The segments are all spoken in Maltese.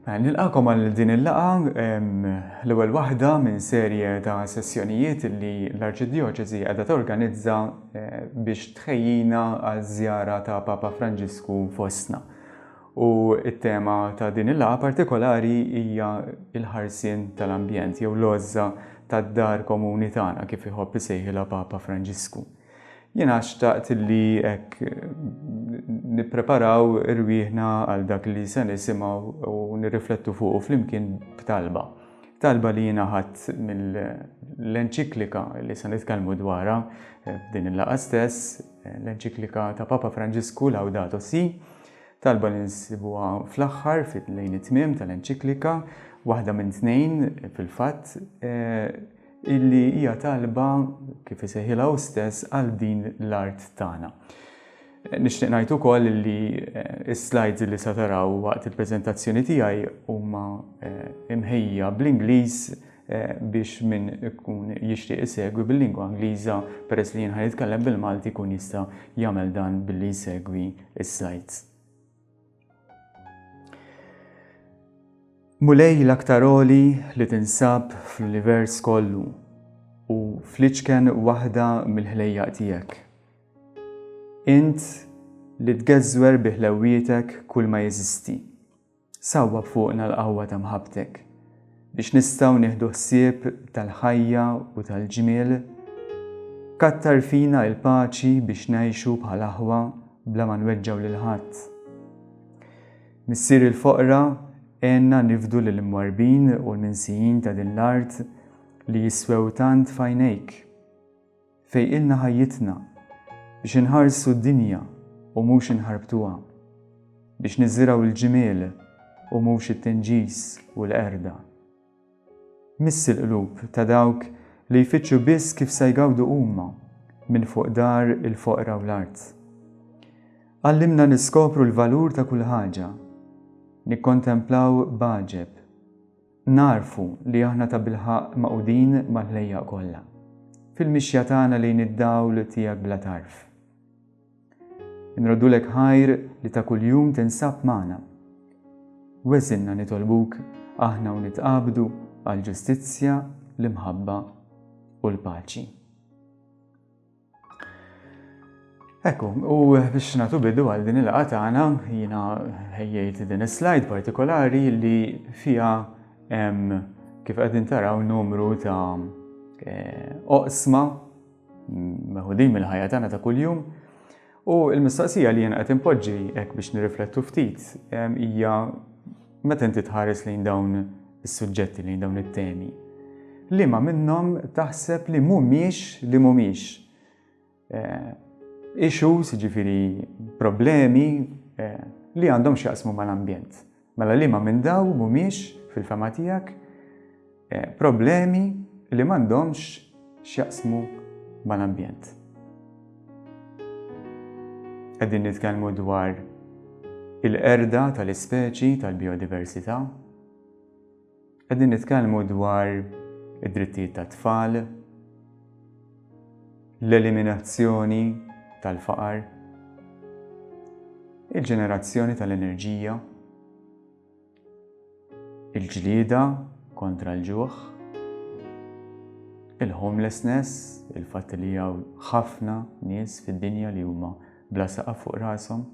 Nilqakom għal din il-laqa l-ewwel waħda minn serje ta' sessjonijiet li l-Arċidjoċesi qiegħda torganizza biex tħejjina għaż-żjara ta' Papa Franġisku fostna. U t-tema ta' din il-laqa partikolari hija l-ħarsien tal-ambjent jew l-għożża tad-dar komuni tagħna kif iħobb isejħilha Papa Franġisku. Jiena xtaqt li nippreparaw irwieħna għal dak li se nisimgħu u nirriflettu fuqu flimkien b'talba. Talba li jiena ħadd mill-enċiklika li se nitkellmu dwarha f'din il-laqgħa stess, l-enċiklika ta' Papa Franġisku Laudato Si, talba li nsibuha fl-aħħar lejn it-tmiem tal-enċiklika, waħda minn tnejn fil-fatt illi hija talba kif isejħilha hu stess għal din l-art tagħna. Nixtieq ngħid ukoll li s-slides li se taraw waqt il-preżentazzjoni tiegħi huma imħejja bl-Ingliż biex min ikun jixtieq isegwi bil-lingwa Ingliża peress li jien ħanitkellem bil-Malti jkun jista' jagħmel dan billi jsegwi s-slides. Mulej l-aktar għoli li tinsab fl-univers kollu u fl-iċken waħda mill-ħlejjaq tiegħek. Int li tgeżwer bi ħlewwietek kull ma jeżisti. Sawwab fuqna l-qawwa ta' mħabbtek biex nistgħu nieħdu ħsieb tal-ħajja u tal-ġmiel. Kattar fina l-paċi biex ngħixu bħal aħwa bla ma nweġġgħu lil ħadd. Missier il-foqra għenna nifdu l-imwarbin u l-minsijin ta' din l-art li jiswew tant fajnejk. Fej ilna ħajjitna biex nħarsu d-dinja u mhux inħarbtuha. Biex niżiraw il-ġimiel u mhux it-tenġis u l-qerda. Missi l-qlub ta' dawk li jfittxu biss kif se jgawdu huma minn fuq dar il-foqra u l-art. Għallimna niskopru l-valur ta' kull ħaġa. Nikkontemplaw baġeb, narfu li aħna ta' bilħaq maqudin mal-ħlejjaq kollha. Fil-mixja tagħna lejn id-dawl tiegħek bla tarf. Nrodulek ħajr li ta' kuljum tinsab magħna. Weżinna nitolbuk aħna u nitqabdu għal ġustizzja, l-imħabba u l-paċi. Ekku, u biex nagħtu bidu għal din il-laqgħa tagħna jiena ħejjejt din is-slide partikolari li fiha hemm kif qegħdin taraw numru ta' oqsma meħudin mill-ħajja tagħna ta' kuljum u l-mistoqsija li jiena qed impoġġi hekk biex nirriflettu ftit hija meta inti tħares lejn dawn is-suġġetti lejn dawn it-temi. Liema minnhom taħseb li mhumiex issues, ġifiri problemi li għandhom x'jaqsmu mal-ambjent. Mela liema minn daw mhumiex fil-fema tiegħek problemi li m'għandhomx x'jaqsmu mal-ambjent. Qegħdin nitkellmu dwar il-qerda tal-ispeċi tal-biodiversità. Qegħdin nitkellmu dwar id-drittijiet tat-tfal, l-eliminazzjoni tal-faqar, il-ġenerazzjoni tal-enerġija, il-ġlieda kontra l-ġuħ, il-homelessness, il-fatt li hawn ħafna nies fid-dinja li huma bla saqaf fuq rashom,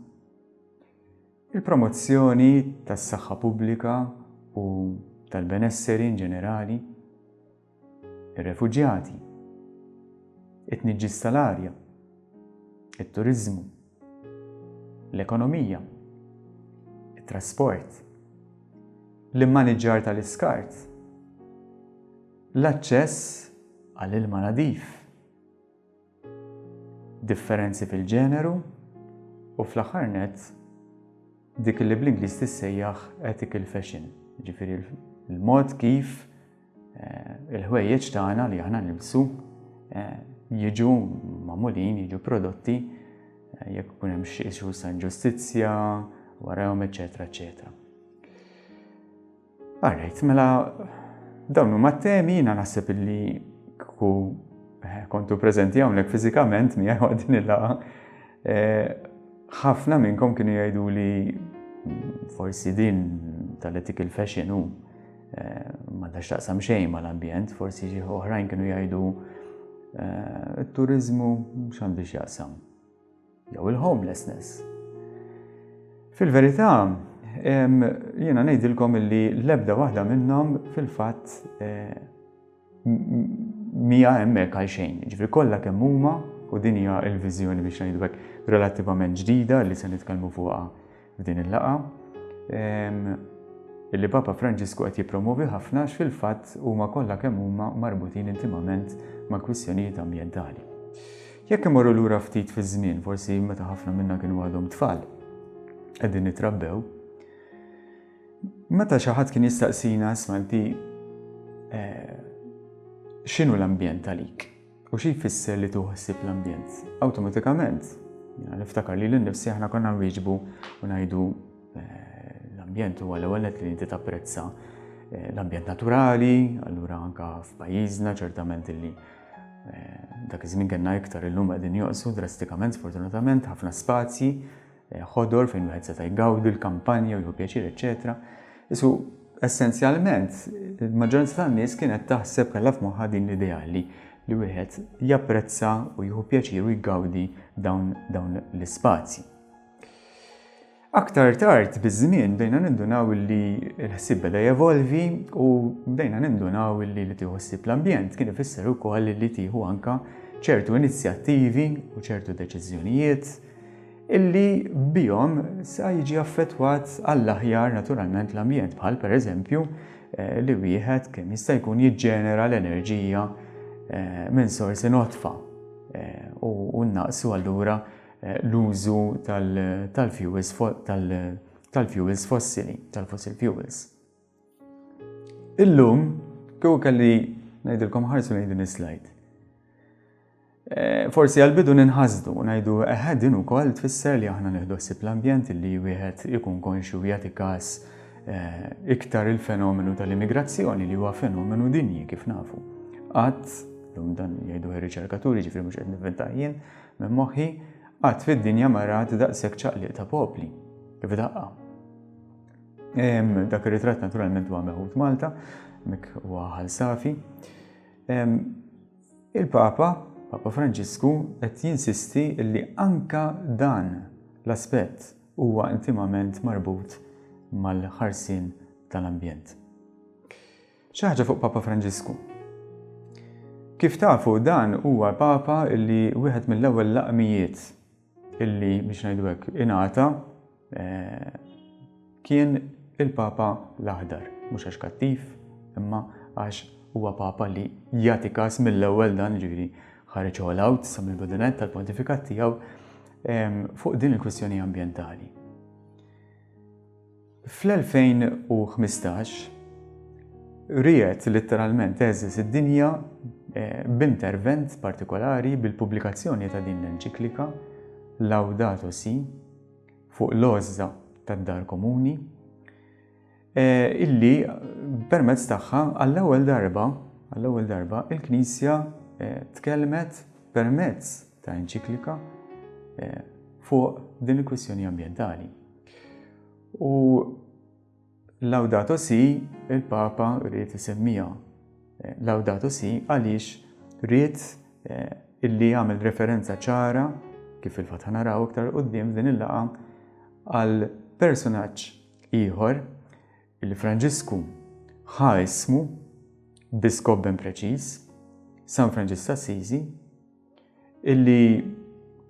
il-promozzjoni tas-saħħa pubblika u tal-benesseri in ġenerali, ir-refuġjati, it-tniġġis tal-arja, it-turiżmu, l-ekonomija, it-trasport, l-immaniġġar tal-iskart, l-aċċess għall-ilma nadif, differenzi fil-ġeneru u fl-aħħar nett dik li bl-Ingliż tissejjaħ ethical fashion, ġifieri l-mod kif il-ħwejjeġ tagħna li aħna nilbsu jiġu magħmulin, jiġu prodotti jekk ikun hemm xi issues ta' inġustizzja warahom eċetera, eċetera. Alright, mela dawn huma t-temi jiena naħseb illi kontu preżenti hawnhekk fiżikament miegħi waqt din il-laqgħa ħafna minnkom kienu jgħiduli forsi din tal-ethical fashion u ma dax taqsam xejn mal-ambjent, forsi xi oħrajn kienu jgħidu it-turizmu x'għandu x'jaqsam. Jew il-homelessness. Fil-verità, jiena ngħidilkom illi l-ebda waħda minnhom fil-fatt mija hemmhekk għal xejn. Ġifieri kollha kemm huma u din hija l-viżjoni biex ngħidu hekk relattivament ġdida li se nitkellmu fuqha f'din il-laqgħa. Illi Papa Franġisku qed jippromovi ħafna fil-fatt huma kollha kemm huma marbutin intimament ma' kwistjonijiet ambjentali. Jekk imorru lura ftit fiż-żmien, forsi meta ħafna minnha kienu għadhom tfal qegħdin nitrabbew, meta xi ħadd kien jistaqsina smalti x'inhu l-ambjent għalik u xi jfisser li tuħsib l-ambjent. Awtomatikament, niftakar li l-innifsi aħna konna nwieġbu u ngħidu l-ambjent huwa l-ewwel li inti tapprezza l-ambjent naturali, allura anke f'pajjiżna ċertament illi dak iż-żmien kellna iktar illum qegħdin joqsu drastikament sfortunatament ħafna spazji ħodor fejn wieħed seta' jgawdi l-kampanja u jieħu pjaċir, eċetera. Isu essenzjalment il-maġġoranza tan-nies kienet taħseb kellha f'moħħha din l-idea li wieħed japprezza u jieħu pjaċir u jgawdi dawn l-ispazji. Aktar tard biż-żmien bdejna nindunaw li l-ħsieb beda jevolvi u bdejna nindunaw li tieħu ħsieb l-ambjent kien ifisser ukoll li tieħu anke ċertu inizjattivi u ċertu deċiżjonijiet illi bihom sa jiġi affettwat għall-aħjar naturalment l-ambjent bħal pereżempju li wieħed kemm jista' jkun jiġġenera l-enerġija minn sorsi notfa u naqsu allura l-użu tal-fuels fossili, tal-fossil fuels. Illum, kieku kelli ngħidilkom ħarsu lejn din is-slide. Forsi għal-bidu ninħasdu u ngħidu din ukoll tfisser li aħna nieħdu ħsieb l-ambjent li wieħed ikun konxu jagħti każ iktar il-fenomenu tal-immigrazzjoni li huwa fenomenu dinji kif nafu. Qatt dan jgħidu ir-riċerkaturi ġifieri mhux qed nivventa jien minn moħħi qatt fid-dinja marat daqshekk ċaqliq ta' popli kif daqqa. Dak ir-ritratt naturalment huwa meħud Malta, mek huwa ħalsafi. Il-Papa Franġisku qed jinsisti li anke dan l-aspett huwa intimament marbut mal-ħarsien tal-ambjent. Xi ħaġa fuq Papa Franġisku. Kif tafu dan huwa Papa illi wieħed mill-ewwel laqmijiet illi biex ngħidu hekk ingħata kien il-Papa l-Aħdar, mhux għax kattiv, imma għax huwa Papa li jagħti każ mill-ewwel dan ġifieri ħareġ all out sa mill-bidunet tal-pontifikat tiegħu fuq din il-kwistjoni ambjentali. Fl-2015 ried letteralment teżis id-dinja b'intervent partikolari bil-pubblikazzjoni ta' din l-enċiklika Laudato Si fuq l-għoża tad-dar komuni illi permezz tagħha għall-ewwel darba il-Knisja tkellmet permezz ta' enċiklika fuq din il-kwistjoni ambjentali. U Laudato Si il-Papa ried isemmija Laudato Si għaliex ried illi jagħmel referenza ċara kif il-fatt naraw iktar quddiem din il-laqgħa għal personaġġ ieħor illi Franġisku ħa ismu biskop ben preċiż, San Franġisku Assisi, illi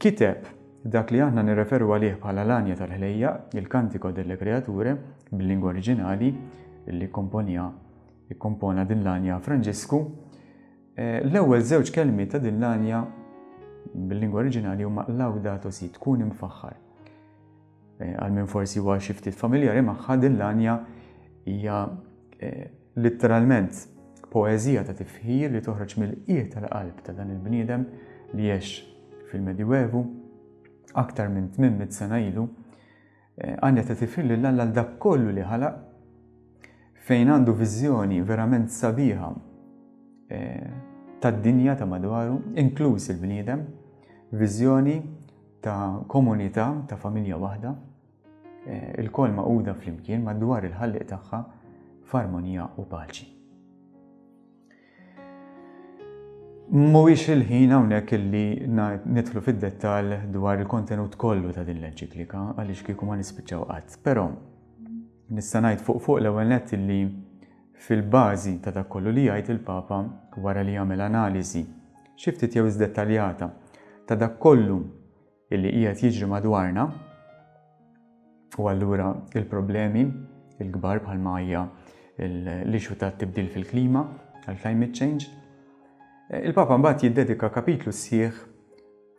kiteb dak li aħna nirreferu għalih bħala l-anja tal-ħlejja, il-Cantico delle Creature, bil-lingwa oriġinali, illi ikkompona din l-anja Franġisku. L-ewwel żewġ kelmi ta' din l-anja bil-lingwa oriġinali huma Laudato Si, tkun imfaħħar. Għal min forsi huwa xi ftit familjari magħha din l-anja hija letteralment poeżija ta' tifħir li toħroġ mill-qiegħ tal-qalb ta' dan il-bniedem li jgħix fil-Medjuevu aktar minn 800 sena ilu, għandha ta' tifħir lil Alla dak kollu li ħalaq fejn għandu viżjoni verament sabiħa tad-dinja ta' madwaru, inkluż il-bniedem, viżjoni ta' komunità ta' familja waħda, il-kol maquda flimkien madwar il-ħalliq tagħha f'armonija u paċi. Mhuwiex il-ħin hawnhekk illi nidħlu fid-dettall dwar il-kontenut kollu ta' din l-enċiklika għaliex kieku ma nispiċċaw qatt. Però nista' ngħid fuq l-ewwel nett illi fil-bażi ta' dak kollu li jgħid il-Papa wara li jagħmel analiżi xi ftit jew dettaljata ta' dak kollu illi qiegħed jiġri madwarna u allura il-problemi il-kbar bħalma hija l-ixu ta' tibdil fil-klima, għal-climate change. Il-Papa mbagħad jiddedika kapitlu sħiħ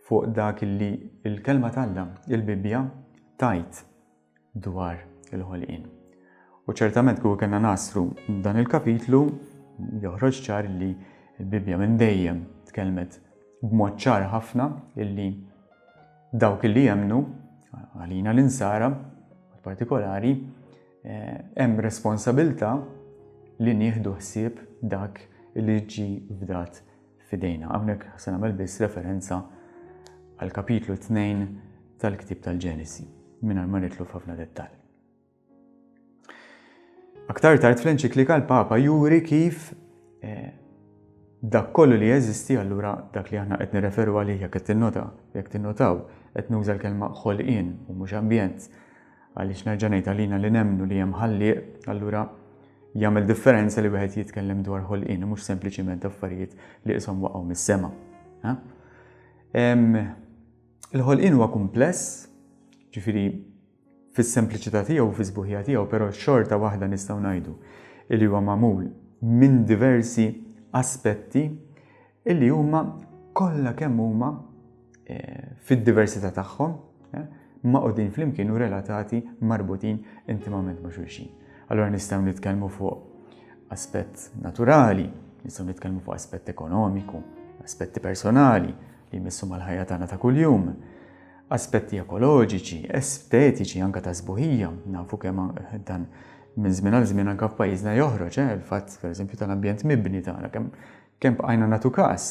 fuq dak illi il-kelma talla, il-Bibbja tajt dwar il-ħolqien. U ċertament kieku kellna nasru dan il-kapitlu joħroġ ċar li il-Bibbja minn dejjem tkellmet b'mod ċar ħafna illi dawk illi jemnu għalina l-insara partikolari hemm responsabilità li nieħdu ħsieb dak li ġi fdat f'idejna. Hawnhekk se nagħmel biss referenza għal kapitlu 2 tal-Ktieb tal-Ġenesi mingħajr ma nidħlu f'ħafna dettall. Aktar tard fl-enċiklika l-Papa juri kif dak kollu li jeżisti allura dak li aħna qed nirreferu għalih jekk tinnotaw qed nuża l-kelma ħolqien u mhux ambjent għaliex nerġa' ngħid għalina li nemmnu li hemm ħallieq allura jagħmel differenza li wieħed jitkellem dwar ħolqien mhux sempliċiment affarijiet li qishom waqgħu mis-sema. Il-ħolqien huwa kumpless, ġifieri fis-sempliċità tiegħu u fis-sbuħija tiegħu, però xorta waħda nistgħu ngħidu li huwa magħmul minn diversi aspetti illi huma kollha kemm huma fid-diversità tagħhom maqudin flimkien u relatati marbutin intimament ma' xulxin. Allura nistgħu nitkellmu fuq aspett naturali, nistgħu nitkellmu fuq aspett ekonomiku, aspetti personali li jmissu mal-ħajja tagħna ta' kuljum, aspetti ekoloġiċi, estetiċi anke ta' sbuħija, nafu kemm dan minn żmien għal żmien anke f'pajjiżna joħroġ, il-fatt pereżempju tal-ambjent mibni tagħna kemm bqajna nagħtu każ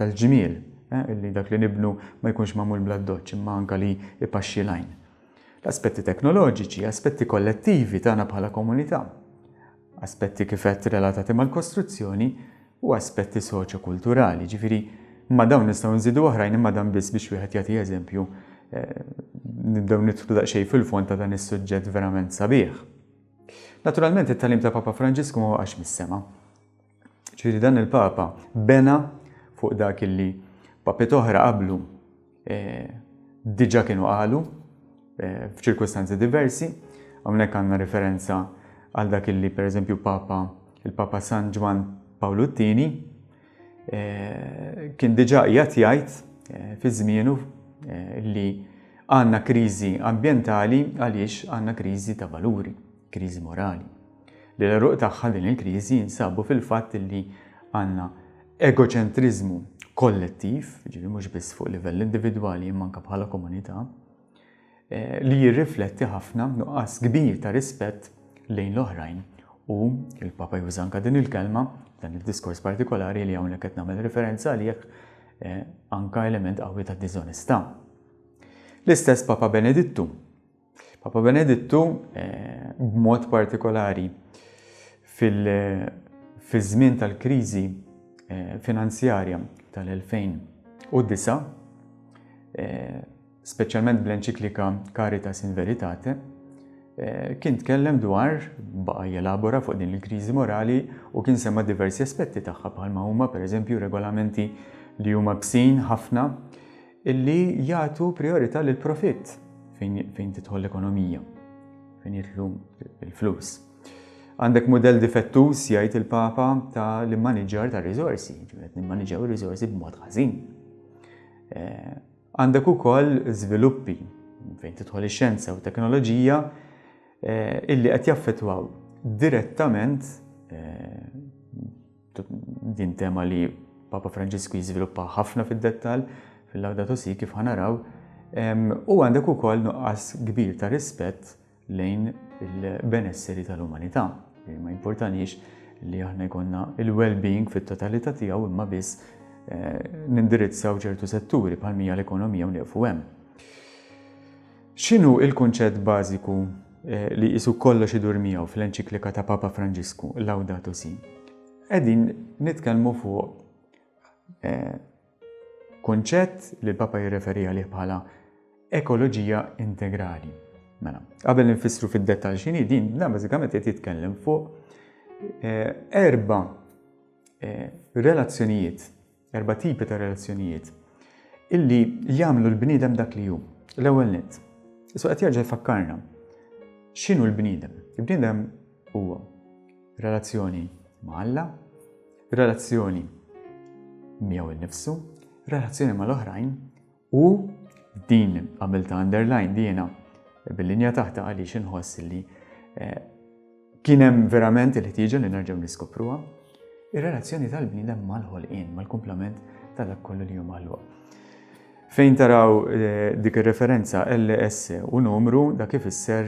tal-ġmiel. Illi dak li nibnu ma jkunx magħmul bla doċċ imma anke li ipaxxi l-għajn. L-aspetti teknoloġiċi, aspetti kollettivi tagħna bħala komunità, aspetti kif qed relatati mal-kostruzzjoni u aspetti soċjokulturali. Ġifieri ma dawn nistgħu nżidu oħrajn imma dan biss biex wieħed jagħti eżempju nibdew nidħlu daqsxejn fil-fond ta' dan is-suġġett verament sabiħ. Naturalment it-tagħlim ta' Papa Franġisku ma waqax mis-sema. Ġifieri dan il-Papa bena fuq dak illi Papet oħra qablu diġà kienu qalu f'ċirkustanzi diversi, hawnhekk għandna referenza għal dak illi pereżempju il-Papa San Ġwan Pawlu II kien diġà qiegħed jgħid fi żmienu li għandna kriżi ambjentali għaliex għandna kriżi ta' valuri, kriżi morali. Li l-eruq tagħha din il-kriżi jinsabu fil-fatt li għandna egoċentriżmu kollettiv, ġifieri mhux biss fuq livell individwali imma anke bħala komunità, li jirrifletti ħafna nuqqas kbir ta' rispett lejn l-oħrajn. U il-Papa juża anke din il-kelma, dan id-diskors partikolari li hawnhekk qed nagħmel referenza għalih anke element qawwi ta' diżonestà. L-istess Papa Benedittu. Papa Benedittu b'mod partikolari fil-żmien tal-kriżi finanzjarja tal-2009, speċjalment bl-enċiklika Caritas in Veritate, kien tkellem dwar baqa' jelabora fuq din il-kriżi morali u kien semma diversi aspetti tagħha bħalma huma pereżempju regolamenti li huma bsin ħafna illi jagħtu priorità lil profitt fejn tidħol l-ekonomija, fejn jitlu l-flus. Għandek modell difettus jgħid il-Papa ta' l-immaniġġar ta' riżorsi, ġifieri nimmaneġġjaw ir-riżorsi b'mod ħażin. Għandek ukoll żviluppi fejn tidħol ix-xjenza u teknoloġija illi qed jaffettwaw direttament din tema li Papa Franġisku jiżviluppa ħafna fid-dettall fil-Laudato Si kif ħanaraw, u għandek ukoll nuqqas kbir ta' rispett lejn il-benesseri tal-umanità. Ma importanix li aħna jkollna il-well-being fit-totalità tiegħu imma biss nindirizzaw ċertu setturi bħal mija l-ekonomija u nieqfu hemm. X'inhu il-kunċett bażiku li qisu kollox idur miegħu fl-enċiklika ta' Papa Franġisku, Laudato Si? Qegħdin nitkellmu fuq kunċett li l-Papa jirreferi għalih bħala ekoloġija integrali. Mela, qabel nfissru fid-dettall x'inhi din, dan bażikament qed jitkellem fuq 4 relazzjonijiet, 4 tipi ta' relazzjonijiet illi jagħmlu l-bniedem dak li hu. L-ewwel nett. Issa qed jerġa' jfakkarna x'inhu l-bniedem. Il-bniedem huwa relazzjoni ma' Alla, relazzjoni miegħu innifsu, relazzjoni mal-oħrajn u din għamilta underline jiena bil-linja taħta għaliex inħoss li kien hemm verament il-ħtieġa li nerġgħu niskopruha, ir-relazzjoni tal-bniedem mal-ħolqien, mal-kumplament ta' dak kollu li hu maħluq. Fejn taraw dik ir-referenza LS u numru dak ifisser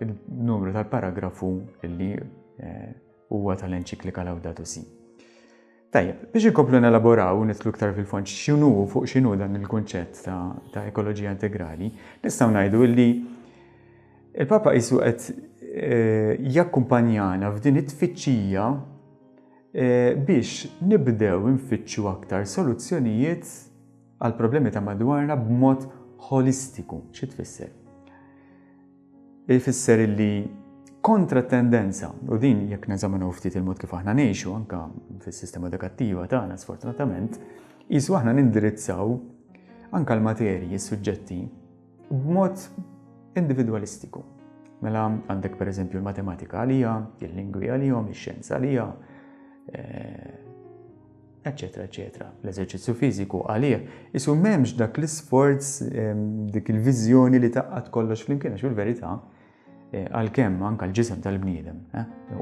il-numru tal-paragrafu li huwa tal-enċiklika Laudato Si. Tajjeb, biex inkomplu nelaboraw u nitlu iktar fil-fond x'inhu fuq x'inhu dan il-kunċett ta' ekoloġija integrali, nistgħu ngħidu li il-Papa qisu qed jakkumpanjana f'din it-tfittxija biex nibdew nfittxu aktar soluzzjonijiet għal problemi ta' madwarna b'mod holistiku. Xi tfisser? Ifisser li kontra tendenza, u din jekk neżaminu ftit il-mod kif aħna ngħixu anke fis-sistema edukattiva tagħna sfortunatament, qisu aħna nindirizzaw anke l-materji, s-suġġetti b'mod individwalistiku. Mela għandek pereżempju l-matematika għalija, il-lingwi għalihom, ix-xjenza għalija, eccetera, eccetera. L-eżerċizzju fiżiku għalih isu m'hemmx dak l-isforz, dik il-viżjoni li taqqad kollox flimkien għax fil-verità għalkemm anke l-ġisem tal-bniedem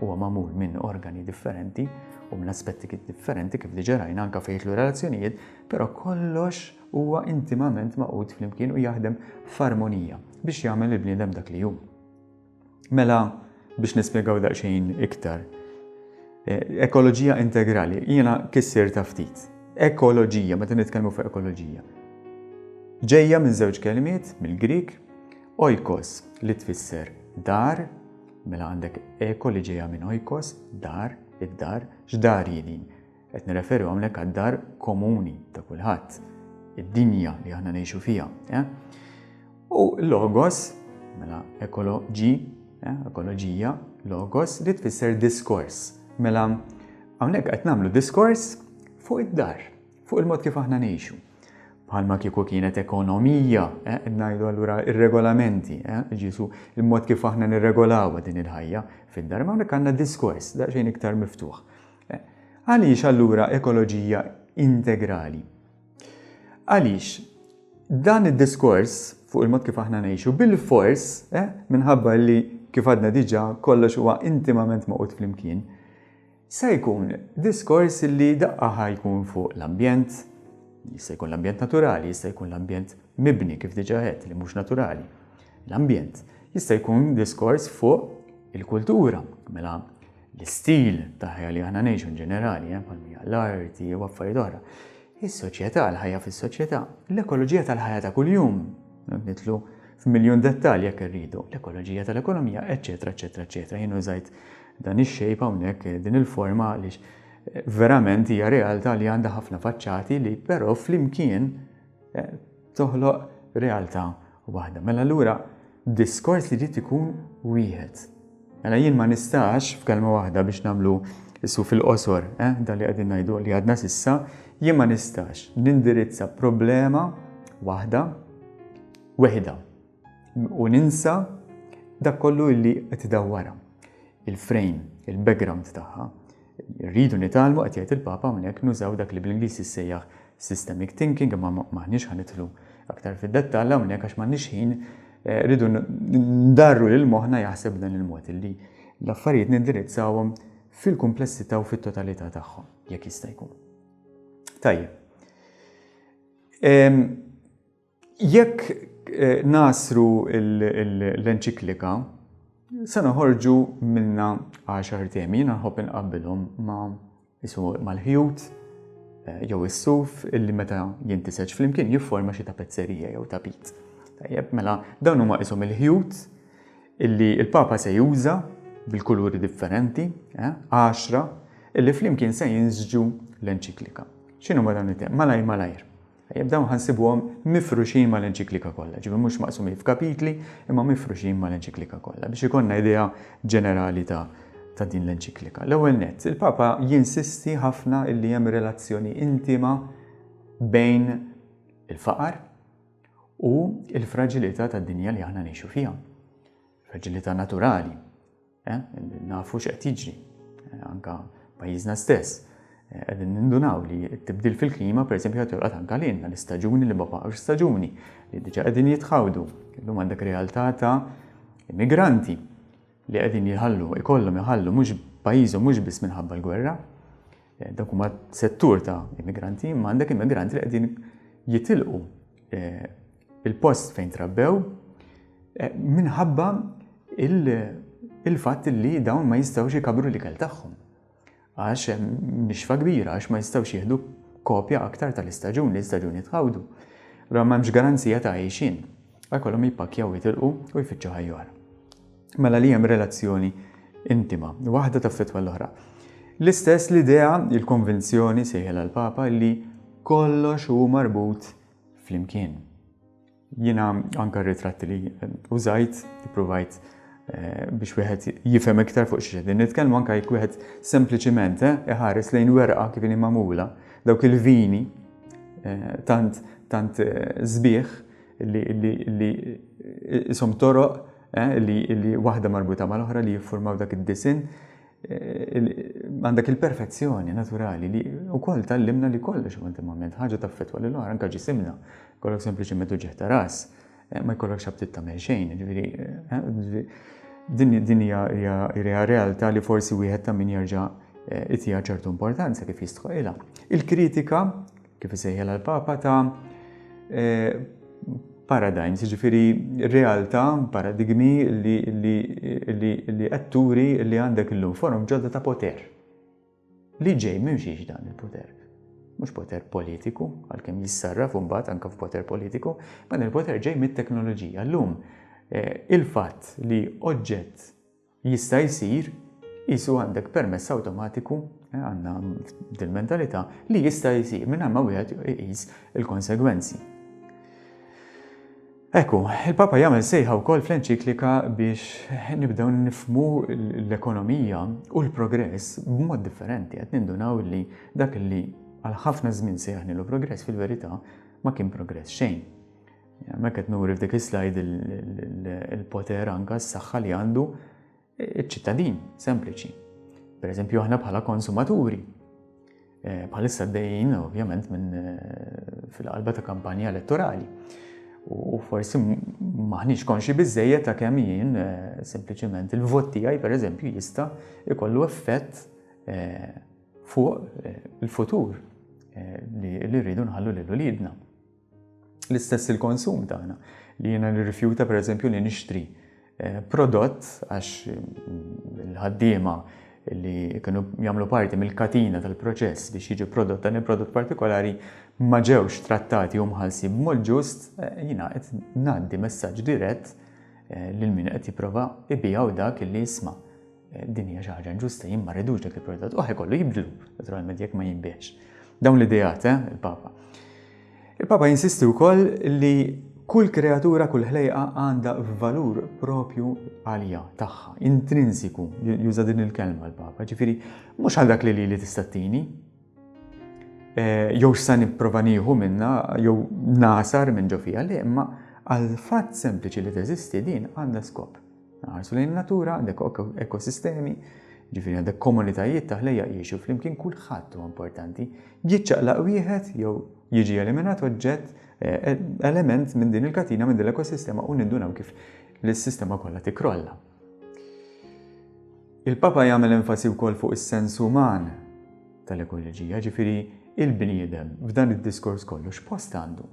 huwa magħmul minn organi differenti u minn aspetti differenti kif diġà rajna anke fejn jidħlu relazzjonijiet, però kollox huwa intimament maqud flimkien u jaħdem f'armonija biex jagħmel il-bniedem dak li hu. Mela biex nispjegaw daqsxejn iktar. Ekoloġija integrali, jiena kissir ta' ftit. Ekoloġija, meta nitkellmu fuq ekoloġija. Ġejja minn żewġ kelmiet mill-Grik, oikos li tfisser dar, mela għandek eko li ġejja minn oikos, dar, id-dar, x'dar din. Qed nirreferu hawnhekk għad-dar komuni ta' kulħadd, id-dinja li aħna ngħixu fiha. U logos, mela ekoloġija, logos li tfisser diskors. Mela, hawnhekk qed nagħmlu diskors fuq id-dar, fuq il-mod kif aħna ngħixu. Bħalma kieku kienet ekonomija, ngħidu allura ir-regolamenti, ġisu il-mod kif aħna nirregolawha din il-ħajja fid-dar, ma hawnhekk għandna diskors daqsxejn iktar miftuħ. Għaliex allura ekoloġija integrali? Għaliex dan id-diskors fuq il-mod kif aħna ngħixu bil-fors, minħabba li kif għadna diġà kollox huwa intimament maqud flimkien, se jkun diskors li daqqa ħajkun fuq l-ambjent, jista' jkun l-ambjent naturali, jista' jkun l-ambjent mibni kif diġà qed li mhux naturali. L-ambjent jista' jkun diskors fuq il-kultura, mela l-istil ta' ħajja li aħna ngħixu ġenerali, bħal l-arti u affarijiet oħra. Is-soċjetà, l-ħajja fis-soċjetà, l-ekoloġija tal-ħajja ta' kuljum, nitlu f'miljun dettalji jekk irridu, l-ekoloġija tal-ekonomija, eċetera, eċetera, eċetera. Jien użajt dan ix-xejp hawnhekk din il-forma għaliex verament hija realtà li għandha ħafna faċċati li però flimkien toħloq realtà waħda. Mela allura diskors li trid ikun wieħed. Mela jien ma nistax f'kelma waħda biex nagħmlu issu fil-qosor, dan li qegħdin ngħidu li għadna s'issa, jien ma nistax nindirizza problema waħda u ninsa dak kollu li qed idawwara. Il-frame, il-background tagħha. Rridu nitalmu qed jgħid il-Papa hawnhekk nużaw dak li bl-Ingliż issejjaħ systemic thinking, imma m'aħniex ħanidħlu aktar fid-dettall hawnhekk għax m'għandniex ħin rridu ndarru lil moħħna jaħseb dan il-mod li l-affarijiet nindirizzawhom fil-kumplessità u fit-totalità tagħhom jekk jista' jkun. Tajjeb. Jekk nasru l-enċiklika se noħorġu minna 10 temi, jiena nħobb inqabbilhom mal-ħjut jew is-suf illi meta jintiseġ flimkien jifforma xi tapezzerija jew tapit. Tajjeb, mela dawn huma qishom il-ħjut illi il-Papa se juża bil-kuluri differenti, 10, illi flimkien se jinżġu l-enċiklika. X'inhu ma dawn it-tem? Malajr. Tajjeb, dawn ħansibuhom mifruxin mal-enċiklika kollha, ġifieri mhux maqsumin f'kapitli, imma mifruxin mal-enċiklika kollha biex ikollna idea ġenerali ta' din l-enċiklika. L-ewwel nett, il-Papa jinsisti ħafna illi hemm relazzjoni intima bejn il-faqar u il-fraġilità tad-dinja li aħna ngħixu fiha. Fraġilità naturali. Nafu x'qed jiġri, anke pajjiżna stess. Qegħdin nindunaw li t-tibdil fil-klima pereżempju qed jolqot anke lilna l-istaġuni li ma baqgħux staġuni li diġà qegħdin jitħawdu. Illum għandek realtà ta' immigranti li qegħdin ikollhom iħallu mhux pajjiżhom mhux biss minħabba l-gwerra. Dak huma settur ta' immigranti, imma għandek immigranti li qegħdin jitilqu il-post fejn trabbew minħabba il-fatt li dawn ma jistgħux ikabru l-ikel tagħhom. Għax nixfa kbira, għax ma jistgħux jieħdu kopja aktar tal-istaġun, l-istaġun jitħawdu. Allura m'hemmx garanzija ta' għejxin. Għakollhom jippakjaw jitilqu u jfittxu ħajjar. Mela li hemm relazzjoni intima, waħda taffettwa l-oħra. L-istess l-idea, il-konvenzjoni sejħela l-Papa li kollox hu marbut flimkien. Jiena anke r-ritratti li użajt, provajt biex wieħed jifhem iktar fuq xi qegħdin nitkellmu anke jekk wieħed sempliċiment iħares lejn werqa kif inhi magħmula, dawk il-vini tant sbieħ li ishom toroq li waħda marbuta mal-oħra li jiffurmaw dak id-disin għandek il-perfezzjoni naturali li wkoll tallimna li kollox ultimament ħaġa taffettwa lil oħra anke ġisimna, kollok sempliċiment uġieħ ta' ras, ma jkollokx ħabtit tagħmel xejn, din hija realtà li forsi wieħed ta' min jerġa' itija ċertu importanza kif jistħoq ilha. Il-kritika kif isejħilha l-Papa ta' paradigms, jiġifieri realtà, paradigmi li qed turi li għandek illum forum ġodda ta' poter. Li ġej mhux dan il-poter. Mhux poter politiku, għalkemm jissarraf imbagħad anke f'poter politiku, ma il-poter ġej mit-teknoloġija. Llum il-fatt li oġġett jista' jsir qisu għandek permess awtomatiku għandna dil-mentalità li jista' jsir mingħajr ma wieħed iqis il-konsegwenzi. Ekku, il-Papa jagħmel sejħa wkoll fl-enċiklika biex nibdew nifhmu l-ekonomija u l-progress b'mod differenti qed nindunaw li dak li għal ħafna żmien sejħnilu progress fil-verità ma kien progress xejn. Ma qed nuri f'dik is-slajd il-poter anke s-saħħa li għandu iċ-ċittadin sempliċi. Pereżempju aħna bħala konsumaturi. Bħalissa għaddejjin ovvjament fil-qalba ta' kampanja elettorali. U forsi maħniex konxi biżżejjed ta' kemm jien sempliċement il-vot tiegħi pereżempju jista' jkollu effett fuq il-futur li rridu nħallu lil uliedna. L-istess il-konsum tagħna li jiena nirrifjuta pereżempju li nixtri prodott għax il-ħaddiema li kienu jagħmlu parti mill-katina tal-proċess biex jiġi prodott dan il-prodott partikolari ma ġewx trattati u mħallsi b'mod ġust, jiena qed ngħaddi messaġġ dirett lil min qed jipprova ibijaw dak illi jisma' din hija xi ħaġa inġusta jien ma rridux dak il-prodott u ħajkollu jibdlu naturalment jekk ma jinbiex. Dawn l-idejat il-Papa. Il-Papa jinsisti wkoll li kull kreatura, kull ħlejqa għandha valur propju għalija tagħha, intrinsiku, juża din il-kelma l-Papa. Ġifieri mhux għal dak li tista' tini, jew x'sa nipprova nieħu minnha jew nasar minn ġo fiha li imma għal fatt sempliċi li teżisti din għandha skop. Naħarsu lejn natura, għandek ekosistemi, ġifieri għandek komunitajiet ta' ħlejja jgħixu flimkien kulħadd huwa importanti. Jiċċaqlaq wieħed jew jiġi eliminat oġġett element minn din il-katina minn din l-ekosistema u nindunaw kif l-sistema kollha tikrolla. Il-Papa jagħmel enfasi wkoll fuq is-sens uman tal-ekoloġija, ġifieri il-bniedem f'dan id-diskors kollu x'post għandu.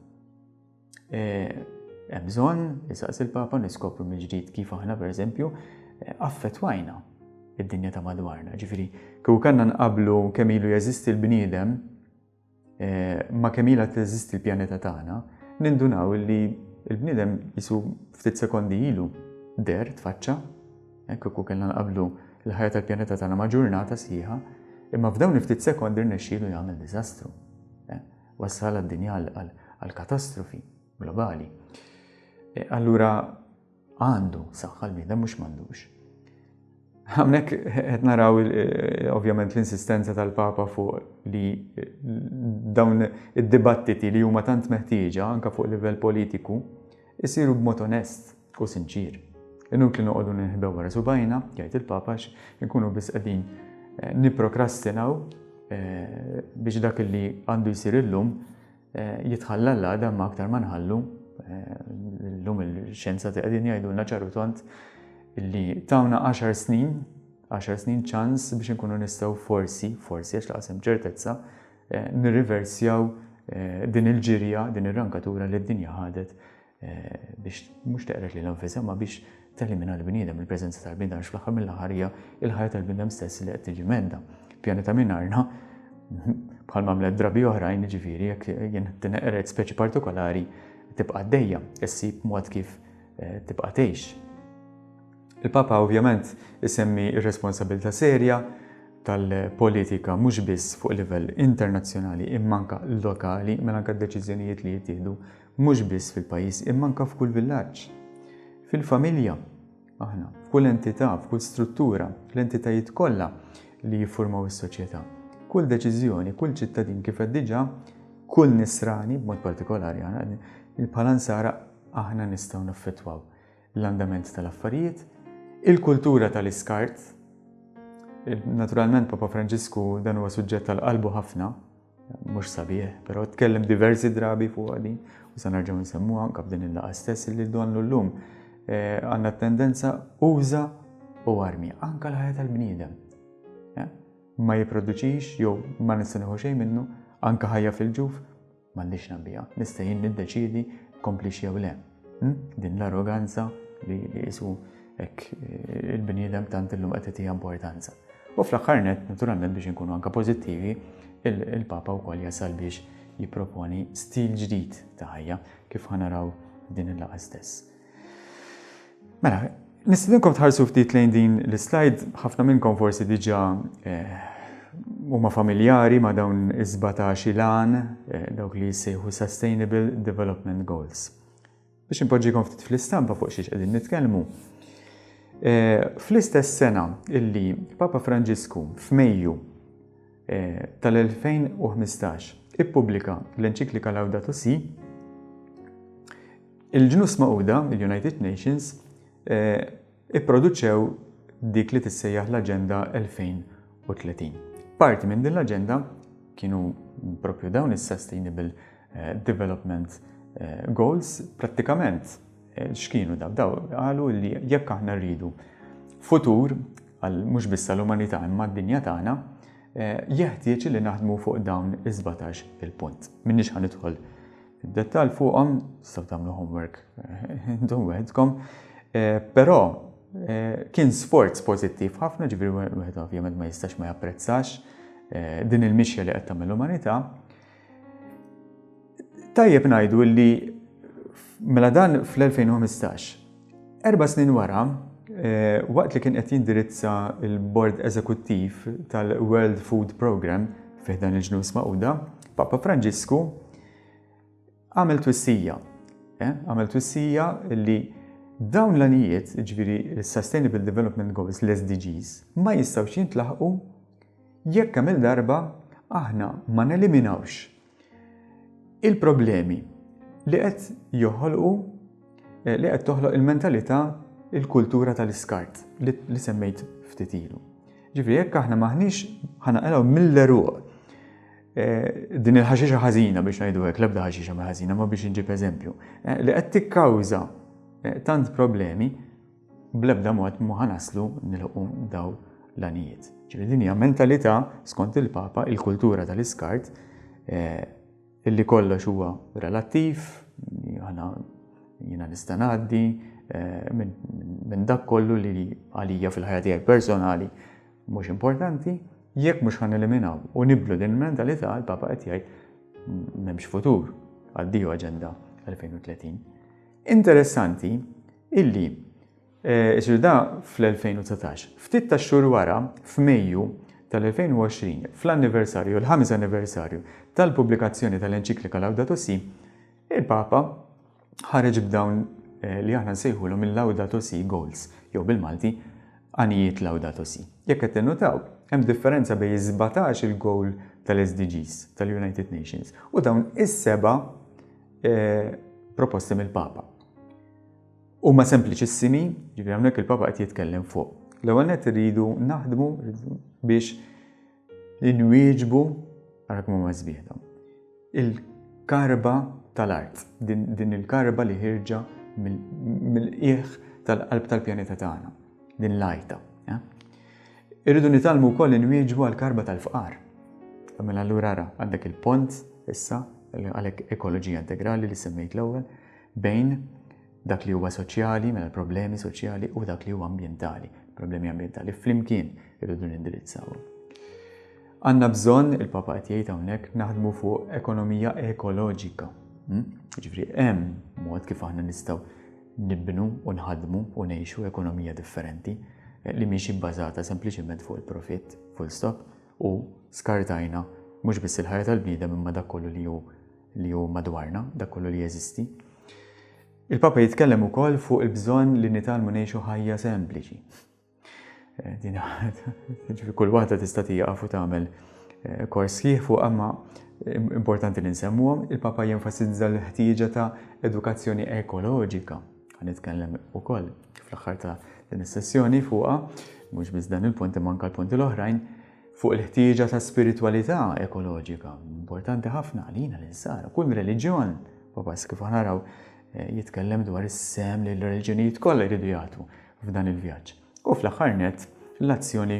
Hemm bżonn isaqs il-Papa niskopru mill-ġdid kif aħna pereżempju affettwajna id-dinja ta' madwarna. Ġifieri kieku kellna nqabblu kemm ilu jeżisti l-bniedem ma kemm ilha teżisti l-pjaneta tagħna, nindunaw li il-bniedem jisu ftit sekondi ilu der tfaċċa, kieku kellna nqablu l-ħajja tal-pjaneta tagħna ma' ġurnata sħiħa, imma f'dawn ftit sekondi rnexxielu jagħmel diżastru. Wassal għad-dinja għal-katastrofi globali. Allura għandu saħħa l-bniedem mhux m'għandux. Hawnhekk qed naraw ovvjament l-insistenza tal-Papa fuq li dawn id-dibattiti li huma tant meħtieġa anke fuq livell politiku isiru b'mod onest u sinċir. Inutli noqogħdu ninħbew wara subajna, jgħid il-Papa nkunu biss qegħdin nipprokrastinaw biex dak li għandu jsir illum jitħalla l-għada ma aktar ma nħallu. Illum il-xjenza qegħdin jgħidulna ċaru tont illi tawna 10 snin ċans biex nkunu nistgħu forsi għax laqsem ċertezza nirriversjaw din il-ġirja, din ir-rankatura li d-dinja ħadet biex mhux teqret li l-anfisha ma biex telimina l-bniedem, il-preżenza tal-bniedem għax fl-aħħar mill-aħħar hija il-ħajja tal-bniedem stess li qed tiġi medda. Pjaneta Minarna bħal mamlet drabi oħrajn ġifieri jekk jien tinqered speċi partikolari tibqa' għaddejja, issib mod kif tibqa' tgħix. Il-Papa ovvjament isemmi r-responsabilità serja tal-politika mhux biss fuq livell internazzjonali imma anke lokali mela anke d-deċiżjonijiet li jittieħdu mhux biss fil-pajjiż imma anke f'kull villaġġ. Fil-familja aħna, f'kull entità, f'kull struttura, l-entitajiet kollha li jiffurmaw is-soċjetà. Kull deċiżjoni, kull ċittadin kif qed diġà, kull nisrani b'mod partikolari bħala nsara aħna nistgħu naffettwaw l-andament tal-affarijiet, il-kultura tal-iskart. Naturalment Papa Franġisku dan huwa suġġett tal-qalbu ħafna, mhux sabiħ, però tkellem diversi drabi fuq din u se nerġgħu nsemmuha anke f'din il-laqgħa stess li dwanlu llum. Għandna tendenza uża u armi anke l-ħajja tal-bniedem. Ma jipproduċix jew ma nista' nieħu xejn minnu anke ħajja fil-ġuf m'għandix nabbiha. Nista' jien niddeċiedi komplix jew le. Din l-arroganza li jisu hekk il-bniedem tant illum qed tagħtiha importanza. U fl-aħħar nett, naturalment biex inkunu anke pożittivi, il-Papa wkoll jasal biex jipproponi stil ġdid ta' ħajja kif ħanaraw din il-laqgħa stess. Mela, nistidinkom tħarsu ftit lejn din l-slide, ħafna minnkom forsi diġà huma familjari ma' dawn iż-17 lan dawk li jsejħu Sustainable Development Goals. Biex impoġġikom ftit fl-istampa fuq xiex qegħdin nitkellmu. Fl-istess sena illi Papa Franġisku f'Mejju tal-2015 ippubblika l-enċiklika Laudato Si, il-ġnus Magħquda, il-United Nations, ipproduċew dik li tissejjaħ l-Aġenda 2030. Parti minn din l-aġenda kienu propju dawn is-Sustainable Development Goals, prattikament x'kienu daw qalu li jekk aħna rridu futur għal mhux biss għall-umanità imma d-dinja tagħna jeħtieġ li naħdmu fuq dawn is-17 il-punt. Minnix ħanidħol fid-dettall fuqhom, tistgħu tagħmlu homework intom weħedkom, però kien sforz pożittiv ħafna, ġifieri wieħed ovvjament ma jistax ma japprezzax din il-mixja li qed tagħmel l-umanità. Tajjeb ngħidu li mela dan fl-2015, 4 snin wara, waqt li kien qed jindirizza il-Bord Eżekuttiv tal-World Food Programme fih dan il-ġnus Magħquda, Papa Franġisku għamel twissija. Għamel twissija li dawn l-anijiet, ġifieri Sustainable Development Goals, l-SDGs, ma jistgħux jintlaħqu jekk kemm il-darba aħna ma neliminawx il-problemi li qed joħolqu li qed toħloq il-mentalità, il-kultura tal-iskart li semmejt ftit ilu. Ġifieri jekk aħna maħniex ħanaqilgħu mill-eruq din il-ħaxixa ħażina biex ngħidu hekk, l-ebda ħaxixa ma ħażina ma biex inġib eżempju, li qed tikkawża tant problemi bl-ebda mod ma ħanaslu nilħqu daw l-anijiet. Ġifieri din hija mentalità skont il-Papa, il-kultura tal-iskart illi kollox huwa relattiv, jiena nista' ngħaddi minn dak kollu li għalija fil-ħajja tiegħi personali mhux importanti, jekk mhux ħaneliminaw u nibdlu din il-mentalità, il-Papa qed jgħid m'hemmx futur, għaddiju Aġenda 2030. Interessanti illi ġilda fl-2019, ftit ta' xhur wara, f'Mejju tal-2020, fl-anniversarju, l-5 anniversarju tal-pubblikazzjoni tal-enċiklika Laudato Si, il-Papa ħareġ b'dawn li aħna nsejħulhom il-Laudato Si Goals, jew bil-Malti għanijiet Laudato Si. Jekk qed tinnotaw, hemm differenza bejn 17 il-goal tal-SDGs tal-United Nations u dawn is-7 proposti mill-Papa. Huma sempliċissimi, ġifieri hawnhekk il-Papa qed jitkellem fuq. L-ewwel nett iridu naħdmu biex inwieġbu ara kemm huma sbieħ il-karba tal-art, din il-karba li ħirġa mill-qiegħ tal-qalb tal-pjaneta tagħna, din l-għajta. Irridu nitalmu wkoll inwieġbu għall-karba tal-fqar. Mela allura ara għandek il-pont issa għalhekk ekoloġija integrali li semmejt l-ewwel bejn dak li huwa soċjali, mela problemi soċjali u dak li huwa ambjentali, problemi ambjentali flimkien irridu nindirizzawhom. Għandna bżonn, il-Papa qed jgħid hawnhekk naħdmu fuq ekonomija ekoloġika. Ġifieri hemm mod kif aħna nistgħu nibnu u nħadmu u ngħixu ekonomija differenti li mhix bbażata sempliċement fuq il-profitt, full stop, u skartajna mhux biss il-ħajja tal-bniedem imma dak kollu li hu madwarna, dak kollu li jeżisti. Il-Papa jitkellem ukoll fuq il-bżonn li nitalmu ngħixu ħajja sempliċi. Kull waħda tista' tieqaf u tagħmel kors sħiħ fuq imma importanti li nsemmuhom, il-Papa jenfasizza l-ħtieġa ta' edukazzjoni ekoloġika. Nitkellem ukoll fl-aħħar ta' din is-sessjoni fuqha, mhux biss dan il-punt imma anke l-punti l-oħrajn, fuq il-ħtieġa ta' spiritwalità ekoloġika. Importanti ħafna għalina l-insara, kull reliġjon, Papa kif naraw jitkellem dwar is-sem li l-reliġjonijiet kollha jridu jagħtu f'dan il-vjaġġ. U fl-aħħar nett l-azzjoni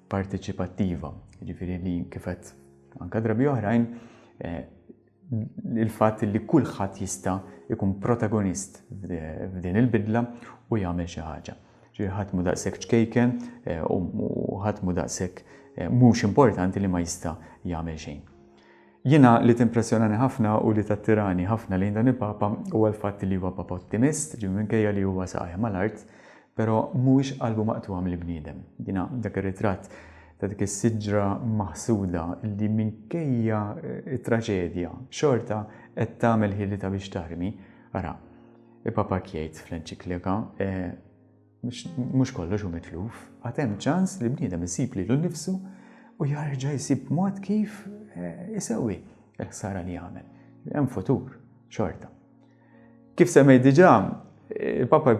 partiċipattiva, jiġifieri li kif qed anke drabi oħrajn il-fatt li kulħadd jista' jkun protagonist f'din il-bidla u jagħmel xi ħaġa. Ġifieri ħadd mhu daqshekk ċkejken u ħadd mhu daqshekk mhux importanti li ma jista' jagħmel xejn. Jiena li timpressjonani ħafna u li tattirani ħafna lejn dan il-Papa huwa l-fatt li huwa Papa ottimist, minkejja li huwa saqajja mal-art, però mhuwiex qalbu maqtuha mill-bniedem. Jiena dak ir-ritratt ta' dik is-siġra maħsuda li minkejja it-traġedja xorta qed tagħmel ħilita biex tarmi. Ara, il-Papa jgħid fl-enċiklika mhux kollox hu mitluf, għad hemm ċans li bniedem isib lilu nnifsu u jarġa' jsib mod kif isewwi l-ħsara li jagħmel. Hemm futur, xorta. Kif semmejt diġà, il-Papa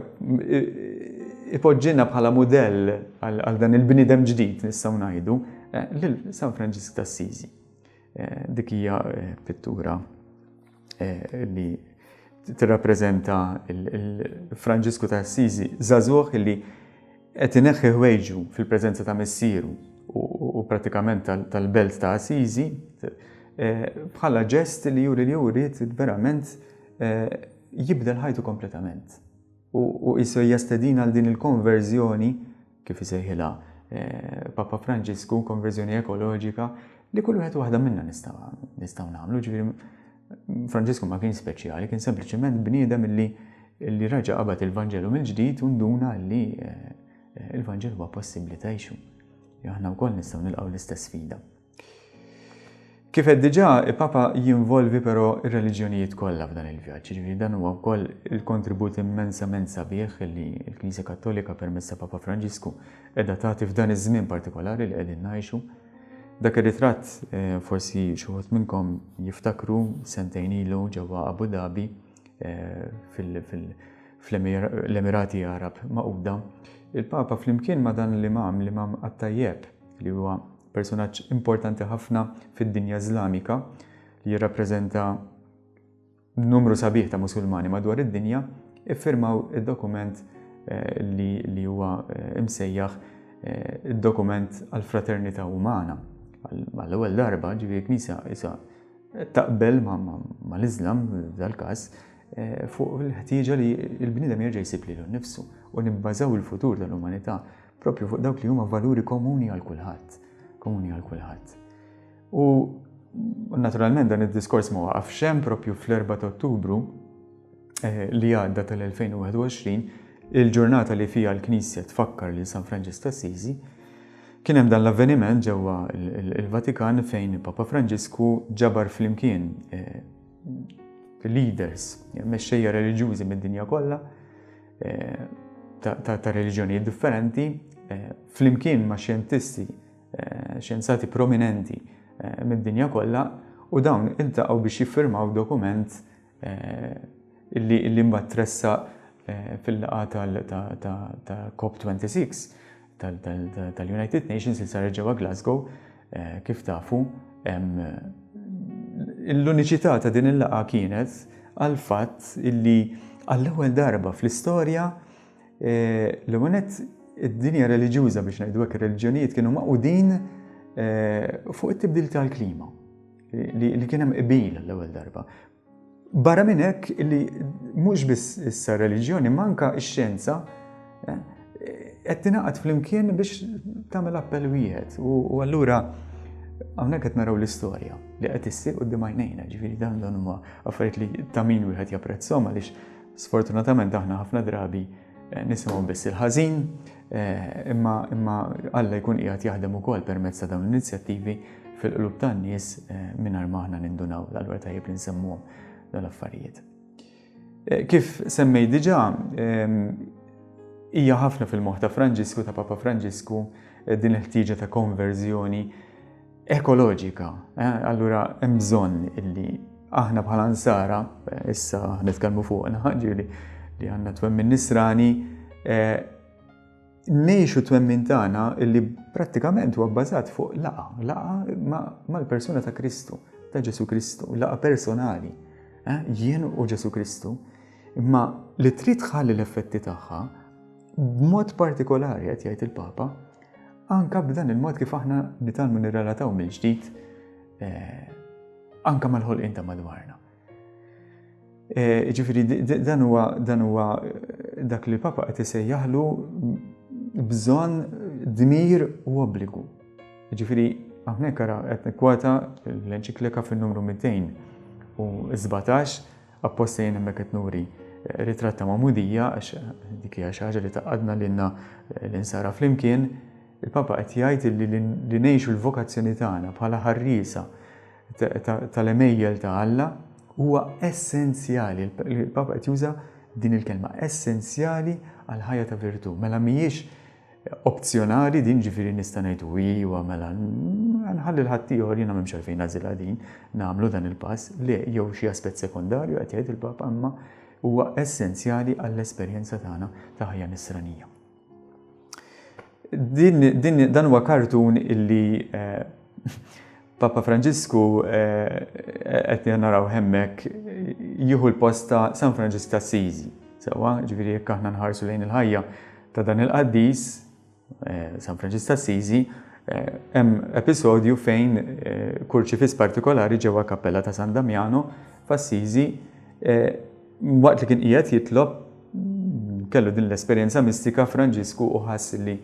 ipoġġilna bħala mudell għal dan il-bniedem ġdid nistgħu ngħidu lil San Franġisk d'Assisi. Dik hija pittura li tirrappreżenta il-Franġisku ta' Assisi żagħżugħ li qed ineħħi ħwejġu fil-preżenza ta' missieru u pratikament tal-belt ta' Assisi bħala ġest li jurid verament jibdel ħajtu kompletament. U jisu jastedina għal din il-konverżjoni, kif isejħilha Papa Franġisku, konverżjoni ekoloġika, li kull wieħed waħda minnha nistgħu nagħmlu. Ġifieri Franġisku ma kien speċjali, kien sempliċement bniedem li raġa' qabad il-Vanġelu mill-ġdid u nduna li il-Vanġel huwa possibbli tgħixu. Aħna wkoll nistgħu nilqgħu l-istess sfida. Kif qed diġà il-Papa jinvolvi però ir-reliġjonijiet kollha f'dan il-vjaġġ. Ġifieri dan huwa wkoll il-kontribut immensament sabiħ li l-Knisja Kattolika permezz ta' Papa Franġisku qiegħda tagħti f'dan iż-żmien partikolari li qegħdin ngħixu. Dak ir-ritratt forsi xi wħud minnkom jiftakru sentejn ilu ġewwa Abu Dhabi fl-Emirati Arab Magħquda. Il-Papa flimkien ma' dan l-Imam At-Tajjeb li huwa personaġġ importanti ħafna fid-dinja Iżlamika li jirrappreżenta numru sabiħ ta' Musulmani madwar id-dinja iffirmaw id-dokument li huwa imsejjaħ id-dokument għall-fraternità umana. Għall-ewwel darba ġifieri Knisja issa taqbel mal-Iżlam f'dal-każ fuq il-ħtieġa li l-bniedem jerġa' jsib lilu nnifsu u nibbażaw il-futur tal-umanità proprju fuq dawk li huma valuri komuni għal kulħadd. U naturalment dan id-diskors ma waqafx hemm proprju fl-4 ta' Ottubru li għadda tal-2021, il-ġurnata li fija l-Knisja tfakkar li San Franġis ta' Assisi, kien hemm dan l-avveniment ġewwa il-Vatikan fejn Papa Franġisku ġabar flimkien leaders, mexxejja reliġjużi mid-dinja kollha, ta' reliġjonijiet differenti, flimkien ma' xjenzati prominenti mid-dinja kollha, u dawn iltaqgħu biex jiffirmaw dokument illi mbagħad tressaq fil-laqgħa ta' COP26 tal-United Nations li saret ġewwa Glasgow. Kif tafu, l-uniċità ta' din il-laqgħa kienet għal fatt illi għall-ewwel darba fl-istorja l-għonet id-dinja reliġjuża biex ngħidu hekk ir-reliġjonijiet kienu maqudin fuq it-tibdil tal-klima li kien hemm qbil l-ewwel darba. Barra minn hekk li mhux biss issa reliġjoni manka x-xjenza qed tingħaqad flimkien biex tagħmel appell wieħed. U allura hawnhekk qed naraw l-istorja li qed issir quddiem għajnejna, ġifieri dan huma affarijiet li ta' min wieħed japprezzhom għaliex sfortunatament aħna ħafna drabi nisimgħu biss il-ħażin, imma Alla jkun qiegħed jaħdem ukoll permezz ta' dawn l-inizjattivi fil-qlub tan-nies mingħajr ma aħna nindunaw l-allura tajjeb li nsemmuhom dal-affarijiet. Kif semmej diġà, hija ħafna fil-moħħ ta' Franġisku, ta' Papa Franġisku, din il-ħtieġa ta' konverżjoni ekoloġika. Allura hemm bżonn illi aħna bħala Ansara, issa nitkellmu fuqna, ġieli li għandna twemmin nisrani, ngħixu twemmin tagħna illi prattikament huwa bbażat fuq laqa mal-persuna ta' Kristu, ta' Ġesu Kristu, laqa personali, jien u Ġesu Kristu, imma li trid tħalli l-effetti tagħha b'mod partikolari qed jgħid il-Papa, anke b'dan il-mod kif aħna nitalmu nirrelataw mill-ġdid anke mal-ħolqien ta' madwarna. Ġifieri dan huwa dak li l-Papa qed isejjaħlu bżonn dmir u obbligu. Ġifieri hawnhekk ara qed nikkwota l-enċiklika fin-numru 217 apposta jien hemmhekk qed nuri ritratt ta' Magħmudija għax dik hija xi ħaġa li taqgħadna lilna l-insara flimkien. Il-Papa qed jgħid li ngħixu l-vokazzjoni tagħna bħala ħarriesa tal-emejjel ta' Alla huwa essenzjali. Il-Papa qed juża din il-kelma essenzjali għal ħajja ta' virtu. Mela mhijiex opzjonali din, ġifieri nista' ngħidu huwa mela nħalli l-ħadd ieħor jiena m'hemmx għalfejn nagħżilha din nagħmlu dan il-pass li jew xi aspett sekondarju qed jgħid il-Papa, imma huwa essenzjali għall-esperjenza tagħna ta' ħajja nisranija. Dan huwa kartun illi Papa Franġisku qed naraw hemmhekk jieħu l-post ta' San Franġis ta' Assisi. Sewwa, ġifieri jekk aħna nħarsu lejn il-ħajja ta' dan il-qaddis San Franġis ta' Assisi, hemm episodju fejn kurċifiss partikolari ġewwa Kappella ta' San Damiano f'Assisi waqt li kien qiegħed jitlob kellu din l-esperjenza mistika Franġisku u ħass li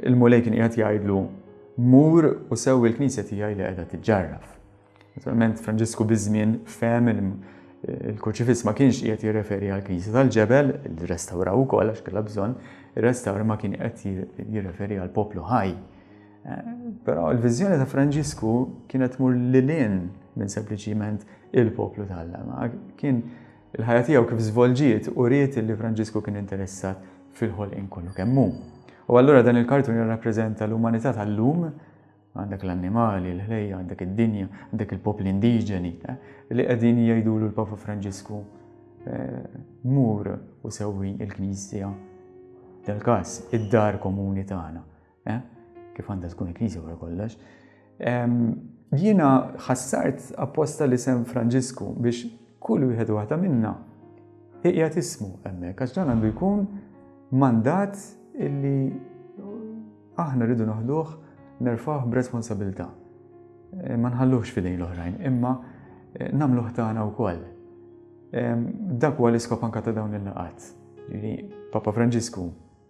il-mulej kien qiegħed jgħidlu mur u sewwi l-Knisja tiegħi li qiegħda tiġġarraf. Naturalment Franġisku biż-żmien fehem il-kurċifiss ma kienx qiegħed jirreferi għall-Knisja tal-Ġebel, irrestawraw ukoll għax kellha bżonn, ir-restawr ma kien qed jirreferi għall-poplu ħaj. Però l-viżjoni ta' Franġisku kienet tmur lil hinn minn sempliċiment il-poplu tal-Alla. Kien il-ħajja tiegħu kif żvolġiet u ried li Franġisku kien interessat fil-ħolqien kollu kemm hu. U allura dan il-kartun jirrappreżenta l-umanità tal-lum, għandek l-annimali, l-ħlejja, għandek id-dinja, għandek il-popli indiġeni, li qegħdin jgħidulu l-Papa Franġisku mur u sewwi l-Knisja tal-każ, id-dar komuni tagħna. Kif għandha tkun il-Knisja wara kollox. Jiena ħassart apposta l-isem Franġisku biex kull wieħed waħda minna qiegħed ismu hemmhekk għax dan għandu jkun mandat illi aħna rridu noħduh nerfgħuh b'responsabilità. Ma nħalluhx f'idejn l-oħrajn, imma nagħmluh tagħna wkoll. Dak huwa l-iskop anke ta' dawn il-laqgħat. Papa Franġisku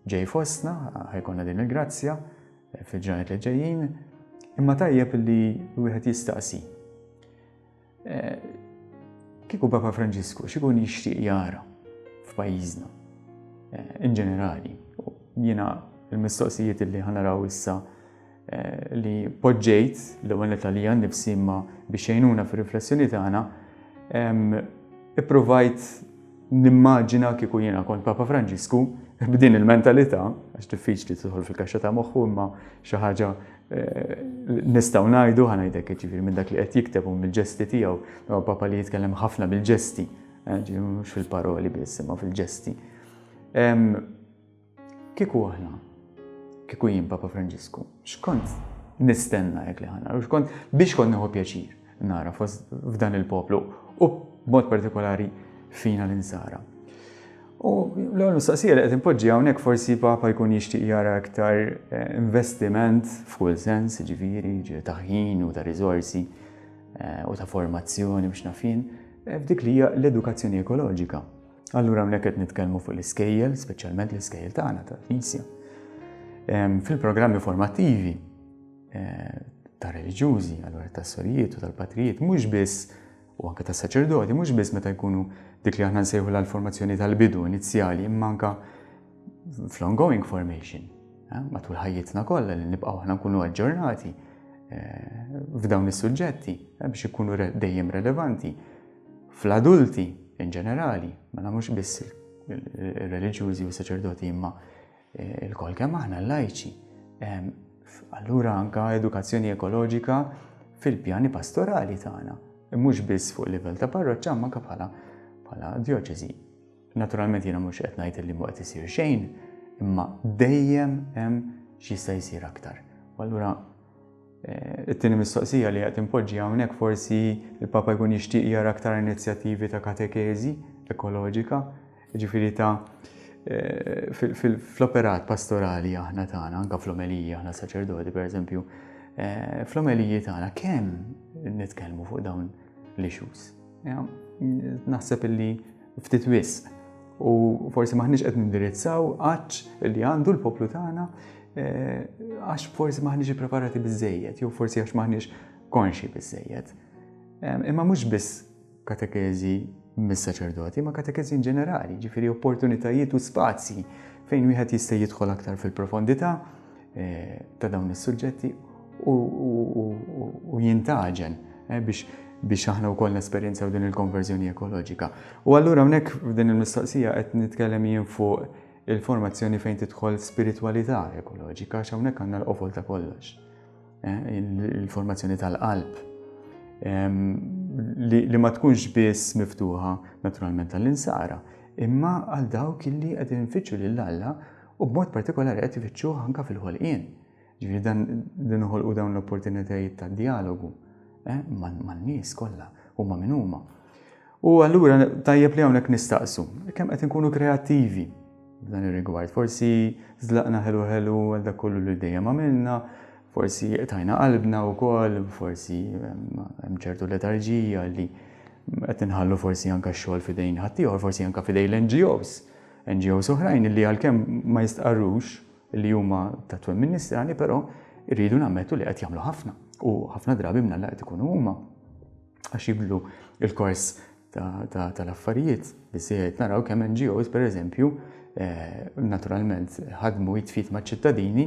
ġej fostna, ħajkonna din il-grazzja fil-ġranet li ġejjin, imma tajjeb li wieħed jistaqsi. kieku Papa Franġisku x'ikun jixtieq jara f'pajjiżna in ġenerali. Jiena il-mistoqsijiet li ħanaraw issa li poġġejt l-ewwel tal-hija nnifsi imma biex jgħinuna fir-riflessjoni tagħna ipprovajt nimmaġina kieku jiena kont Papa Franġisku b'din il-mentalità, għax diffiċli tidħol fil-kaxxa ta' moħħu imma xi ħaġa nistgħu ngħidu ħanajdek ġifieri minn dak li qed jikteb u mill-ġesti tiegħu, huwa Papa li jitkellem ħafna bil-ġesti, mhux fil-paroli biss imma fil-ġesti. Kieku aħna, kieku jien Papa Franġisku, x'kont nistenna jekk li ħana, x'kont biex kont nieħu pjaċir nara f'dan il-poplu u b'mod partikolari fina l-insara. U l-għal mistaqsija li qed impoġġi hawnhekk forsi Papa jkun jixtieq jara aktar investiment f'kull sens, ġifieri ta' ħin u ta' riżorsi u ta' formazzjoni biex nafin f'dik li hija l-edukazzjoni ekoloġika. Allura hawnhekk qed nitkellmu fuq l-iskejjel, speċjalment l-iskejjel tagħna tal-Knisja. Fil-programmi formattivi ta' reliġjużi, allura tas-sorijiet u tal-patrijiet, mhux biss u anke tas-saċerdoti, mhux biss meta jkunu dik li aħna nsejħu l-formazzjoni tal-bidu inizjali, imma anke fl-ongoing formation, matul ħajjitna kollha li nibqgħu aħna nkunu aġġornati f'dawn is-suġġetti biex ikunu dejjem relevanti fl-adulti in ġenerali, ma mhux biss ir-reliġjużi u s-saċerdoti imma il-kol kemm aħna l-lajċi. Allura anke edukazzjoni ekoloġika fil-pjani pastorali tagħna, mhux biss fuq livell ta' parroċċa ma anke bħala djoċesi. Naturalment jiena mhux qed ngħid li mhux qed isir xejn, imma dejjem hemm x'jista' jsir aktar. U allura it-tieni mistoqsija li qed impoġġi hawnhekk forsi il-Papa jkun jixtieq jara aktar inizjattivi ta' katekezi ekoloġika, jiġifieri ta' fl-operat pastorali aħna tagħna, anke fl-omelija aħna saċerdoti pereżempju, fl-omeliji tagħna kemm nitkellmu fuq dawn l-issues. Naħseb illi ftit wisq u forsi maħniex qed nindirizzaw għax li għandu l-poplu tagħna għax forsi maħniex ippreparati biżżejjed jew forsi għax maħniex konxi biżżejjed. Imma mhux biss katekezi mis-saċerdoti, ma katekezi in ġenerali, ġifieri opportunitajiet u spazji fejn wieħed jista' jidħol aktar fil-profondità ta' dawn is-suġġetti u jintaġen biex aħna wkoll nesperjenzaw din il-konverżjoni ekoloġika. U allura hawnhekk f'din il-mistoqsija qed nitkellem jien fuq il-formazzjoni fejn tidħol spiritwalità ekoloġika għax hawnhekk għandna l-qofol ta' kollox. Il-formazzjoni tal-qalb li ma tkunx biss miftuħa naturalment tal-insara, imma għal dawk illi qed infittxu lil Alla u b'mod partikolari qed ifittxuh anke fil-ħolqien. Ġifieri dan uħolqu dawn l-opportunitajiet ta' dialogu man-nies kollha huma min huma. U allura tajjeb li hawnhekk nistaqsu, kemm qed inkunu kreattivi f'dan ir-rigward. Forsi żlaqna ħelu għal dak kollu li dejjem għamilna, forsi tajna qalbna wkoll, forsi hemm ċertu letarġija li qed inħallu forsi anke x-xogħol f'idejn ħaddieħor, forsi anke f'idejn NGOs oħrajn li għalkemm ma jistqarrux li huma ta' twemmin ministrali, però irridu nammettu li qed jagħmlu ħafna. U ħafna drabi minna laqt ikunu huma għax jibdlu il-kors tal-affarijiet. Bissiet naraw kemm NGOs pereżempju naturalment ħadmu jitfit ma' ċittadini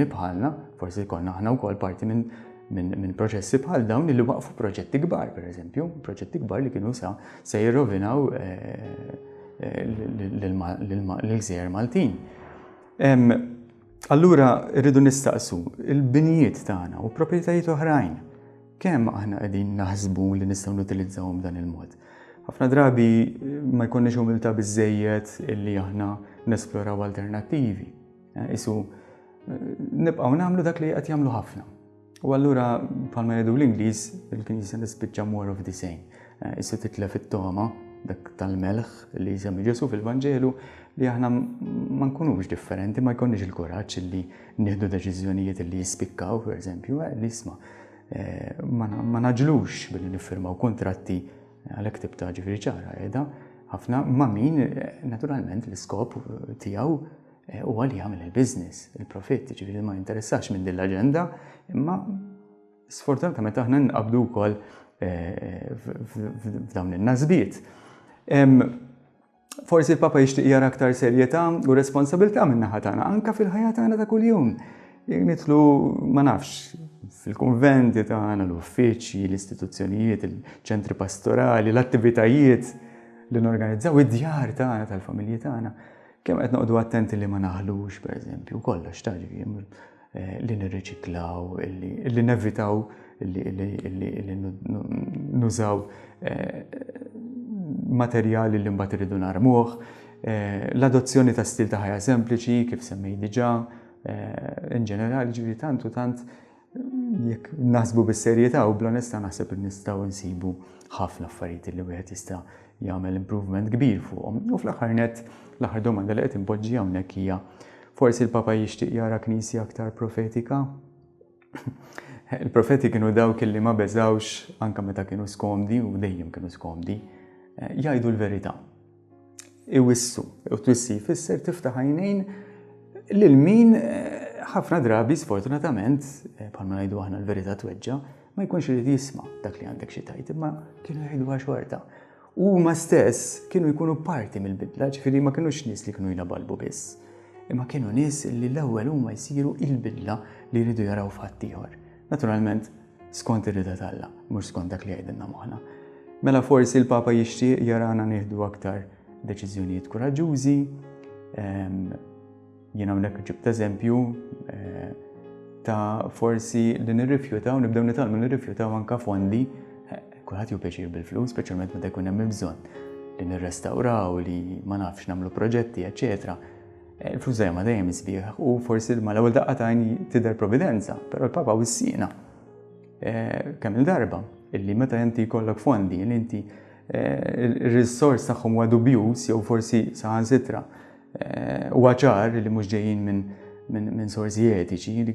bħalna, forsi konna aħna wkoll parti minn proċessi bħal dawn li waqfu proġetti kbar pereżempju, proġetti kbar li kienu se jirrovinaw l-Gżejjer Maltin. Allura rridu nistaqsu il-binijiet tagħna u proprjetajiet oħrajn kemm aħna qegħdin naħsbu li nistgħu nutilizzawhom b'dan il-mod. Ħafna drabi ma jkollniex umiltà biżżejjed illi aħna nesploraw alternattivi. Isu nibqgħu nagħmlu dak li qed jagħmlu ħafna. U allura bħalma jgħidu l-Ingliż il-Knisja nispiċċa more of the same. Isu titlef it-toma dak tal-melħ li jsemmi Ġesu fil-Vanġelu li aħna ma nkunux differenti, ma jkollniex il-kuraġġ li nieħdu deċiżjonijiet li jispikkaw, pereżempju, li isma' ma naġlux billi niffirmaw kontratti għalhekk tibta ġifieri ċara qiegħda ħafna ma' min naturalment l-iskop tiegħu huwa li jagħmel il-business, il-profitt, ġifieri ma jinteressax minn din l-aġenda, imma sfortunatament aħna nqabdu wkoll f'dawn in-nasbiet. Forsi l-Papa jixtieq jara aktar serjetà u responsabilità min-naħa tagħna anke fil-ħajja tagħna ta' kuljum. Nitlu ma nafx fil-konventi tagħna, l-uffiċċji, l-istituzzjonijiet, il-ċentri pastorali, l-attivitajiet li norganizzaw id-djar tagħna tal-familji tagħna. Kemm qed noqogħdu attenti li ma naħlux pereżempju kollox li nirriċiklaw, li nevitaw li nużaw materjali li mbagħad iridu narmuh, l-adozzjoni ta' stil ta' ħajja sempliċi kif semmej diġà, in ġenerali ġifieri tant jekk naħsbu bis-serjetà u bl-onestà naħseb li nistgħu nsibu ħafna affarijiet li wieħed jista' jagħmel improvement kbir fuqhom. U fl-aħħar nett l-aħħar domanda li qed impoġġi hawnhekk hija forsi l-Papa jixtieq jara knisja aktar profetika? Il-profeti kienu dawk li ma beżawx anke meta kienu skomdi u dejjem kienu skomdi jgħidu l-verità. Iwissu, u twissi jfisser tiftaħ għajnejn lil min ħafna drabi sfortunatament bħalma ngħidu aħna l-verità tweġġa' ma jkunx irid jisma' dak li għandek xi tgħid, imma kienu jgħiduha xorta. Huma stess kienu jkunu parti mill-bidla, ġifieri ma kinux nies li kienu jnabalbu biss. Imma kienu nies li l-ewwel huma jsiru il-bidla li jridu jaraw f'ħadd ieħor. Naturalment, skont ir-rida tal-Alla, mhux skont dak li jgħidilna moħħna. Mela forsi l-Papa jixtieq jarana nieħdu aktar deċiżjonijiet kuraġġużi. Jien hawnhekk ġibt eżempju ta' forsi li nirrifjutaw, nibdew nitalmu nirrifjutaw anke fondi, kulħadd juppeċir bil-flus, speċjalment meta jkun hemm il-bżonn li nirrestawraw, li ma nafx nagħmlu proġetti, eċetera. Il-flus dejjem isbieħ u forsi mal-ewwel daqqa tajni tidher providenza, però l-Papa wissina kemm il-darba illi meta inti jkollok fondi li inti ir-risors tagħhom huwa dubjuż jew forsi saħansitra huwa ċar li mhux ġejjin minn sorsi etiċi li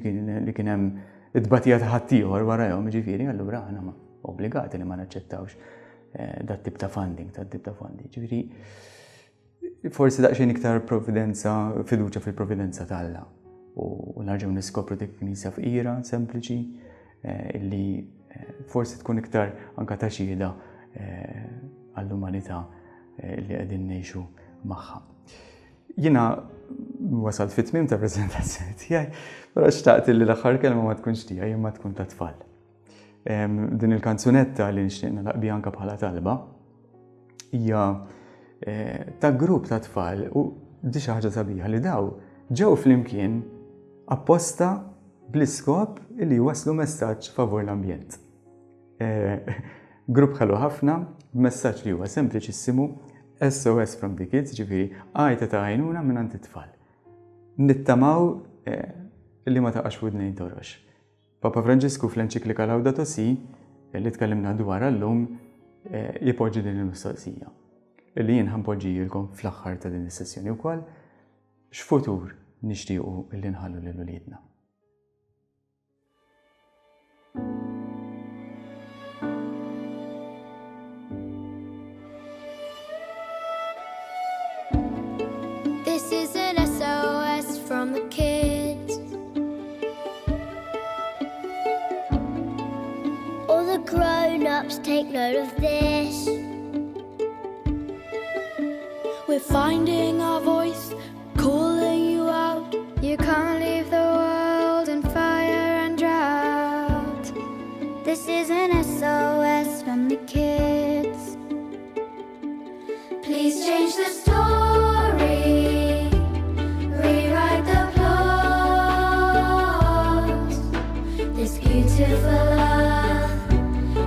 kien hemm it-tbatija ta' ħadd ieħor warahom, jiġifieri allura aħna ma obbligati li ma naċċettawx dat tip ta' funding, dat tip ta' fondi. Ġifieri forsi daqsxejn iktar fiduċja fil-providenza tal-Alla u narġgħu niskopru dik knisja fqira, sempliċi, illi forsi tkun iktar anke ta' xhieda għall-umanità li qegħdin ngħixu magħha. Jiena wasalt fit-tmiem ta' preżentazzjoni tiegħi, però xtaqt li l-aħħar kelma ma tkunx tiegħi imma tkun ta' tfal. Din il-kanzunetta li nixtieq nagħlaq biha anke bħala talba hija ta' grupp ta' tfal u di xi ħaġa sabiħa li daw ġew flimkien apposta bl-iskop li waslu messaġġ favur l-ambjent. Grupp ħelu ħafna, messaġġ li huwa sempliċissimu, SOS from the kids, ġifieri għajta ta' għajnuna minn it-tfal. Nittamaw li ma taqax widnejn torox. Papa Franġisku fl-enċiklika Laudato Si li tkellimna dwar llum jipoġġi din il-mistoqsija. Illi jien ħanpoġġijilkom fl-aħħar ta' din is-sessjoni wkoll x'futur nixtiequ illi nħallu lil uliedna. This is an SOS from the kids. All the grown-ups take note of this. We're finding our voice, calling you out. You can't leave the world in fire and drought. This is an SOS from the kids. Please change the story, rewrite the plot. This beautiful love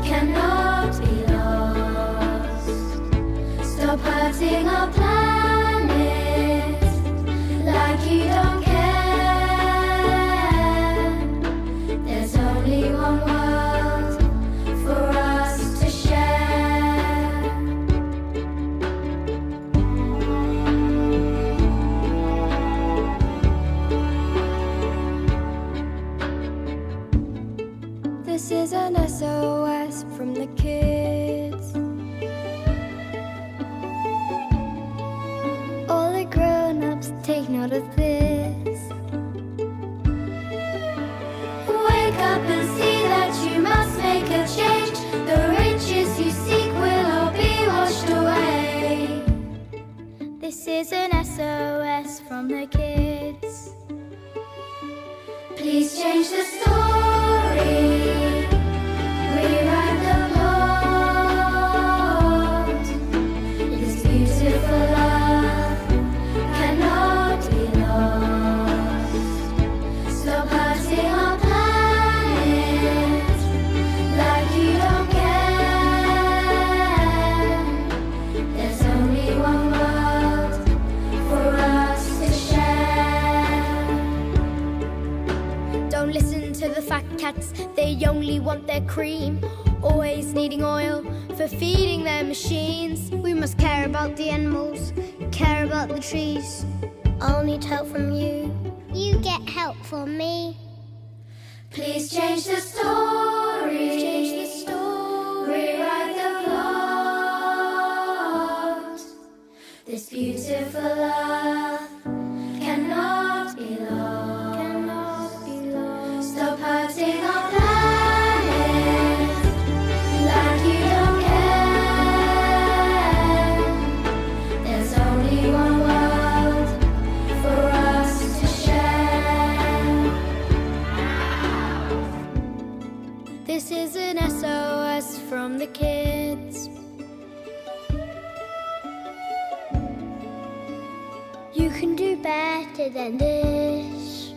cannot be lost. Stop hurting our planet. You don't care. There's only one world for us to share. This is an SOS from the kids. All the grown-ups take note of this. Wake up and see that you must make a change. The rich Please change the story. Rewrite the plot. This beautiful love cannot be lost. Stop hurting our planet like you don't care. There's only one world for us to share. Don't listen to the fat cats, they only want their cream. Always needing oil for feeding their machines. We must care about the animals, care about the trees. I'll need help from you. You get help from me. Please change the story. Change the story. Rewrite the plot. This beautiful love cannot be lost. Cannot be lost. Stop hurting our planet like you don't care. There's only one world for us to share. This is an SOS from the kids. You can do better than this.